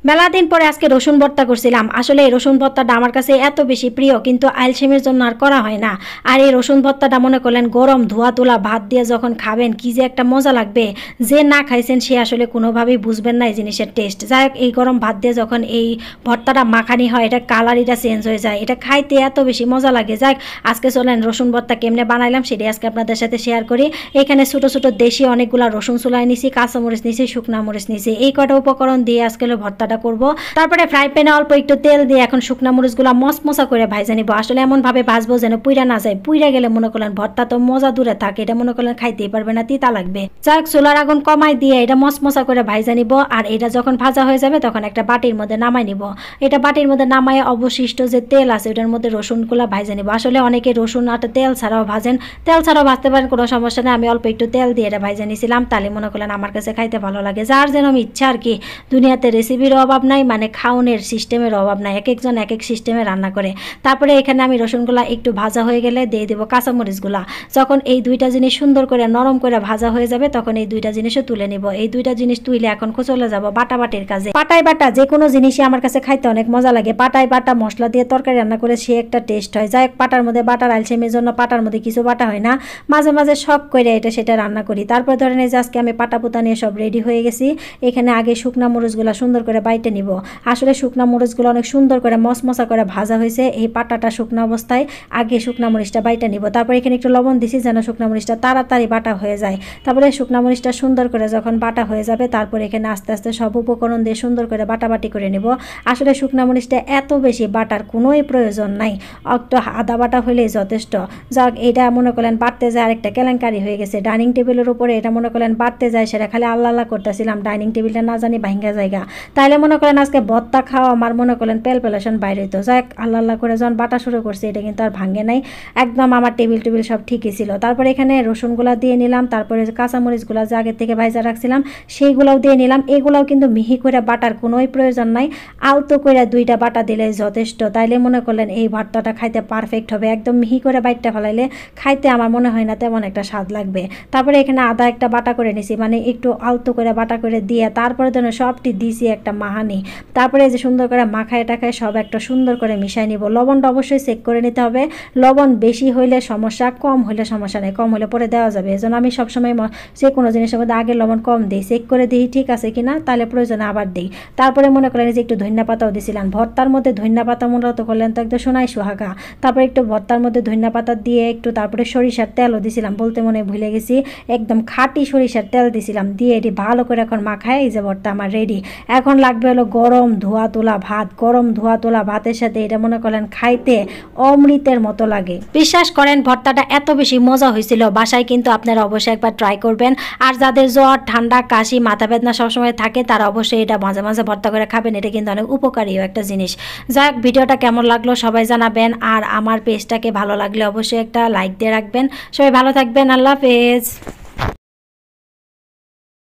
মেলা দিন পরে আজকে রসুন ভর্তা করছিলাম। আসলে এই রসুন ভর্তাটা আমার কাছে এত বেশি প্রিয়, কিন্তু আইলসেমির জন্য আর করা হয় না। আর এই রসুন ভর্তাটা মনে করলেন গরম ধোয়া তোলা ভাত দিয়ে যখন খাবেন কি যে একটা মজা লাগবে, যে না খাইছেন সে আসলে কোনোভাবেই বুঝবেন না এই জিনিসের টেস্ট। যাই হোক, এই গরম ভাত দিয়ে যখন এই ভর্তাটা মাখানি হয়, এটা কালারিটা চেঞ্জ হয়ে যায়, এটা খাইতে এত বেশি মজা লাগে। যাই হোক, আজকে চলেন রসুন ভর্তা কেমনে বানাইলাম সেটাই আজকে আপনাদের সাথে শেয়ার করি। এখানে ছোটো ছোটো দেশি অনেকগুলো রসুন চুলাই নিছি, কাঁচামরিচ নিছি, শুকনা মরিচ নিছি, এই কটা উপকরণ দিয়ে আজকে ভর্তাটা করব। তারপরে ফ্রাই প্যানে অল্প একটু তেল দিয়ে এখন শুকনা মরিচগুলো মশমশা করে ভাইজা নিব। আসলে এমন ভাবে ভাজবো যেন পুইরা না যায়, পুইরা গেলে মনে করলেন ভর্তা তো মজা দূরে থাকে, এটা মনে করলেন খাইতেই পারবে না, তিতা লাগবে। যাই হোক, চুলার আগুন কমাই দিয়ে এটা মশমশা করে ভাইজা নিব। আর এটা যখন ভাজা হয়ে যাবে তখন একটা বাটির মধ্যে নামাই নিব। এটা বাটির মধ্যে নামাই অবশিষ্ট যে তেল আছে ওটার মধ্যে রসুনগুলো ভাইজা নিব। আসলে অনেকে রসুন আর তেল ছাড়াও ভাজেন, তেল ছাড়াও ভাজতে পারেন, কোনো সমস্যা নেই। আমি অল্প একটু তেল দিয়ে এটা ভাইজা নিয়েছিলাম, তাহলে মনে করলেন আমার কাছে খাইতে ভালো লাগে। যার যেন ইচ্ছা আর কি, দুনিয়াতে রেসিপির অভাব নাই, মানে খাওনের সিস্টেমের অভাব নাই, এক একজন এক এক সিস্টেমে রান্না করে। তারপরে এখানে আমি রসুনগুলা একটু ভাজা হয়ে গেলে দিয়ে দেবো কাঁচামরিচগুলা। যখন এই দুইটা জিনিস সুন্দর করে নরম করে ভাজা হয়ে যাবে তখন এই দুইটা জিনিসও তুলে নিব। এই দুইটা জিনিস তুলে এখন চলে যাব বাটাবাটির কাজে। পাটায় বাটা যে কোনো জিনিসই আমার কাছে খাইতে অনেক মজা লাগে। পাটায় বাটা মশলা দিয়ে তরকারি রান্না করে সে একটা টেস্ট হয়। যাই হোক, পাটার মধ্যে বাটার আলসেমের জন্য পাটার মধ্যে কিছু বাটা হয় না, মাঝে মাঝে শখ করে এটা সেটা রান্না করি। তারপর ধরেন এই যে আজকে আমি পাটা পুতা নিয়ে সব রেডি হয়ে গেছি। এখানে আগে শুকনা মরিচগুলা সুন্দর করে বাইটে নিব। আসলে শুকনা মরিচগুলো অনেক সুন্দর করে মশমশা করে ভাজা হয়েছে। এই পাটাটা শুকনো অবস্থায় আগে শুকনা মরিচটা বাইটা নিব। তারপর এখানে একটু লবণ দিছি যেন শুকনা মরিচটা তাড়াতাড়ি বাটা হয়ে যায়। তারপরে শুকনা মরিচটা সুন্দর করে যখন বাটা হয়ে যাবে তারপর এখানে আস্তে আস্তে সব উপকরণ দিয়ে সুন্দর করে বাটাবাটি করে নিব। আসলে শুকনা মরিচটা এত বেশি বাটার কোনোই প্রয়োজন নাই, একটু আদা বাটা হলেই যথেষ্ট। যাক, এটা মনে করলেন বাড়তে যায় আরেকটা কেলেঙ্কারি হয়ে গেছে। ডাইনিং টেবিলের উপরে এটা মনে করলেন বাড়তে যায়, সেটা খালি আল্লাহ আল্লাহ করতেছিলাম, ডাইনিং টেবিলটা না জানি ভাঙ্গা জায়গা। তাইলে মনে করেন আজকে ভর্তা খাওয়া আমার মনে করলেন পেলপেলেশন বাইরে হইতো। যাক, আল্লাহ আল্লাহ করে যখন বাটা শুরু করছে এটা কিন্তু আর ভাঙে নাই, একদম আমার টেবিল সব ঠিকই ছিল। তারপরে এখানে রসুনগুলা দিয়ে নিলাম, তারপরে কাঁচামরিচগুলা যে আগে থেকে ভাইজা রাখছিলাম সেইগুলাও দিয়ে নিলাম। এগুলাও কিন্তু মিহি করে বাটার কোনোই প্রয়োজন নাই, আলতো করে দুইটা বাটা দিলে যথেষ্ট। তাইলে মনে করলেন এই ভর্তাটা খাইতে পারফেক্ট হবে। একদম মিহি করে বাইটটা ফেলাইলে খাইতে আমার মনে হয় না তেমন একটা স্বাদ লাগবে। তারপরে এখানে আদা একটা বাটা করে নিছি, মানে একটু আলতো করে বাটা করে দিয়ে তারপরে যেন সবটি দিছি একটা মাহানি। তারপরে যে সুন্দর করে মাখায় টাখায় সব একটা সুন্দর করে মিশাই নিব। লবণটা অবশ্যই চেক করে নিতে হবে, লবণ বেশি হইলে সমস্যা, কম হইলে সমস্যা নেই, কম হলে পরে দেওয়া যাবে। এজন্য আমি সবসময় যে কোনো জিনিসের মধ্যে আগে লবণ কম দিই, চেক করে দিই ঠিক আছে কিনা, তাহলে প্রয়োজনে আবার দিই। তারপরে মনে করেন যে একটু ধনিয়া পাতাও দিছিলাম। ভর্তার মধ্যে ধনিয়া পাতা মূলত করলেন তো একদম সোনাই সোহাগা। তারপরে একটু ভর্তার মধ্যে ধনিয়া পাতা দিয়ে একটু তারপরে সরিষার তেলও দিছিলাম, বলতে মনে ভুলে গেছি, একদম খাঁটি সরিষার তেল দিছিলাম। দিয়ে এটি ভালো করে এখন মাখায় এই যে ভর্তা আমার রেডি। এখন লাগবে হলো গরম ধোয়া তোলা ভাত। গরম ধোয়া তোলা ভাতের সাথে এটা মনে করলেন খাইতে অমৃতের মতো লাগে। বিশ্বাস করেন ভর্তাটা এত বেশি মজা হয়েছিল, বাসায় কিন্তু আপনারা অবশ্যই একবার ট্রাই করবেন। আর যাদের জ্বর ঠান্ডা কাশি মাথা বেদনা সবসময় থাকে তারা অবশ্যই এটা মাঝে মাঝে ভর্তা করে খাবেন, এটা কিন্তু অনেক উপকারীও একটা জিনিস। যাক, ভিডিওটা কেমন লাগলো সবাই জানাবেন, আর আমার পেজটাকে ভালো লাগলে অবশ্যই একটা লাইক দিয়ে রাখবেন। সবাই ভালো থাকবেন, আল্লাহ হাফেজ।